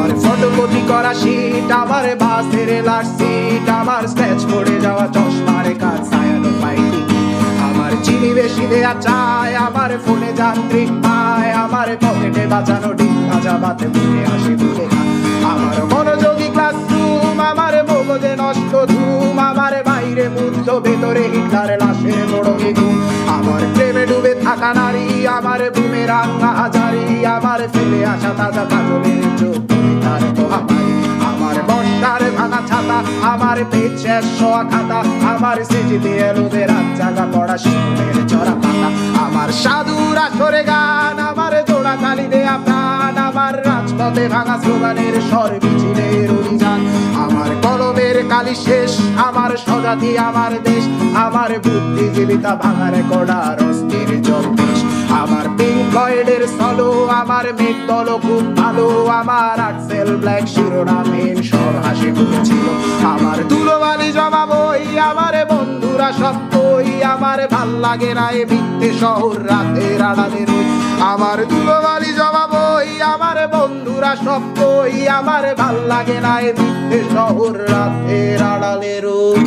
আমার ফটোকপি করা শীট, আমার বাসের লাস্ট সিট, আমার স্ক্র্যাচ পড়ে যাওয়া চশমার কাজ ছায়ানো পাইনি, আমার চিনি বেশি দেয়া চায়, আমার ফোনে যান্ত্রিক পায়, আমার পকেটে বাঁচানো ডিম ভাজা ভাতে মুখে আসে ভুলে না, আমার মনোযোগী ক্লাসরুম, আমার মগজে নষ্ট ধুম, আমার বাইরে মুগ্ধ ভেতরে হিটলার লাশের বড় ঘুম, আমার প্রেমে ডুবে থাকা নারী, আমার বুমেরাং হাজারি, আমার ফেলে আসা তাজা কাজলের চোখ তার মহামারী, আমার বর্ষার ভাঙা ছাতা, আমার পেট শেষ শোয়া খাতা, আমার স্মৃতিতে এলোদের রাত জাগা পড়া শিশুদের চড়া পাতা, আমার সাধুর আসরে গান, আমার জোড়া তালি দেয়া প্রাণ, আমার রাজপথে ভাঙা স্লোগানের স্বর মিছিলের অভিযান, আমার কলমের কালি শেষ, আমার স্বজাতি আমার দেশ, আমার বুদ্ধিজীবিতা ভাঙার কড়ার অস্থির জগদীশ, আমার পিঙ্ক ফ্লয়েডের সলো, আমার মেঘ দল খুব ভালো, আমার আক্সেল ব্ল্যাক শিরোনামহীন সব হাসি খুঁজছিল, আমার ধুলোবালি জমা বই, আমার বন্ধুরা সত্যই, আমার ভাল লাগে না এ মিথ্যে শহর রাতের আড়ালে রই, আমার ধুলোবালি জমা বই, আমার বন্ধুরা সত্যই, আমার ভাল লাগে না এ মিথ্যে শহর রাতের আড়ালে রই।